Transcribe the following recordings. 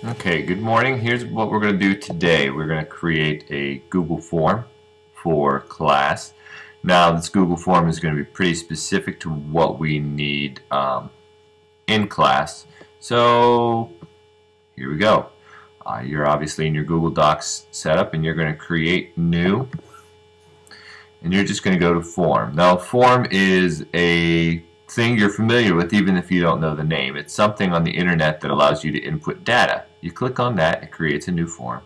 Okay, good morning. Here's what we're going to do today. We're going to create a Google form for class. Now, this Google form is going to be pretty specific to what we need in class. So, here we go. You're obviously in your Google Docs setup, and you're going to create new, and you're just going to go to form. Now, form is a thing you're familiar with even if you don't know the name. It's something on the internet that allows you to input data. You click on that, it creates a new form.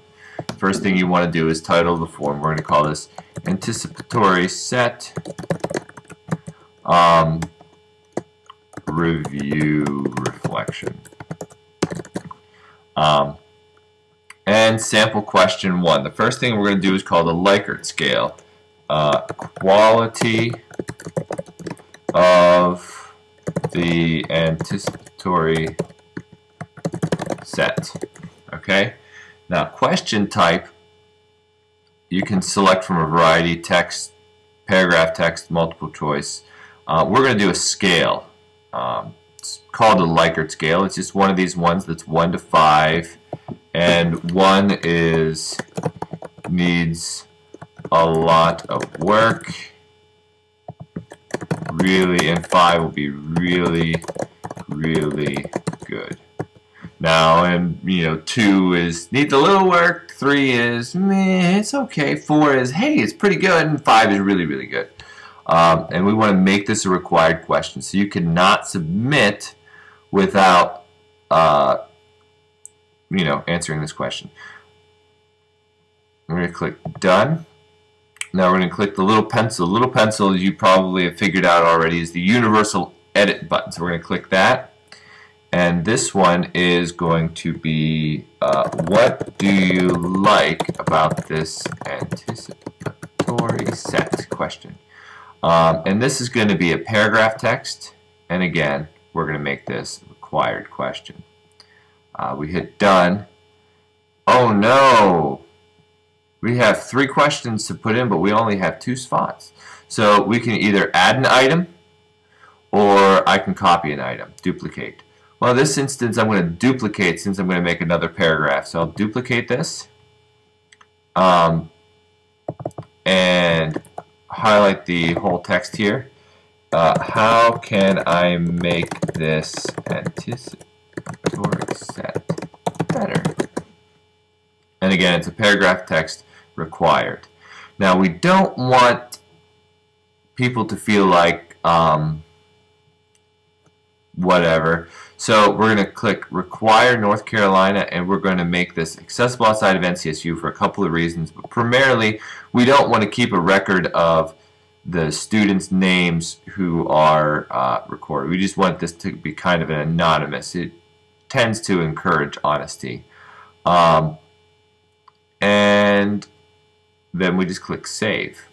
First thing you want to do is title the form. We're going to call this Anticipatory Set Review Reflection. And sample question 1. The first thing we're going to do is call the Likert scale. Quality of the anticipatory set. Okay? Now, question type, you can select from a variety: text, paragraph text, multiple choice. We're going to do a scale. It's called a Likert scale. It's just one of these ones that's 1 to 5, and 1 is needs a lot of work, really, and 5 will be really, really good. Now, and 2 is needs a little work, 3 is meh, it's okay, 4 is hey, it's pretty good, and 5 is really, really good. And we want to make this a required question, so you cannot submit without answering this question. We're going to click done. Now we're going to click the little pencil. The little pencil, you probably have figured out already, is the universal edit button. So we're going to click that. And this one is going to be, what do you like about this anticipatory set question? And this is going to be a paragraph text. And again, we're going to make this a required question. We hit done. Oh no! We have 3 questions to put in, but we only have 2 spots. So we can either add an item, or I can copy an item, duplicate. Well, in this instance, I'm going to duplicate since I'm going to make another paragraph. So I'll duplicate this and highlight the whole text here. How can I make this anticipatory set better? And again, it's a paragraph text required. Now, we don't want people to feel like whatever. So we're going to click Require North Carolina, and we're going to make this accessible outside of NCSU for a couple of reasons. But primarily, we don't want to keep a record of the students' names who are recorded. We just want this to be kind of an anonymous. It tends to encourage honesty. And then we just click Save.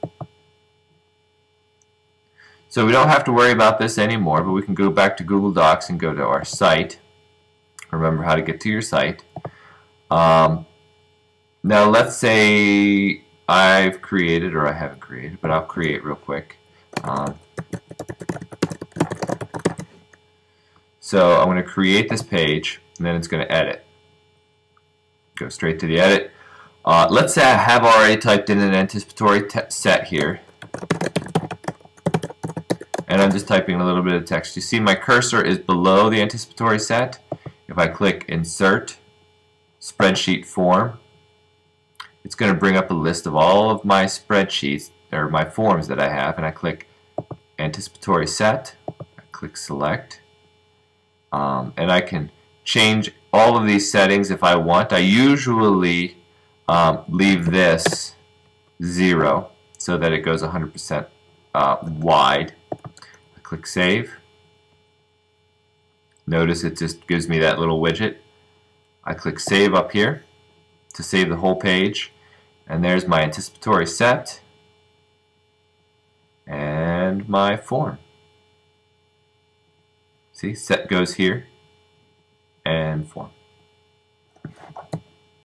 So we don't have to worry about this anymore, but we can go back to Google Docs and go to our site. Remember how to get to your site. Now let's say I've created, or I haven't created, but I'll create real quick. So I'm going to create this page, and then it's going to edit. Go straight to the edit. Let's say I have already typed in an anticipatory set here, and I'm just typing a little bit of text. You see my cursor is below the anticipatory set. If I click Insert, Spreadsheet Form, it's going to bring up a list of all of my spreadsheets, or my forms that I have, and I click Anticipatory Set, I click Select, and I can change all of these settings if I want. I usually leave this 0 so that it goes 100% wide. I click Save. Notice it just gives me that little widget. I click Save up here to save the whole page, and there's my anticipatory set and my form. See, set goes here and form.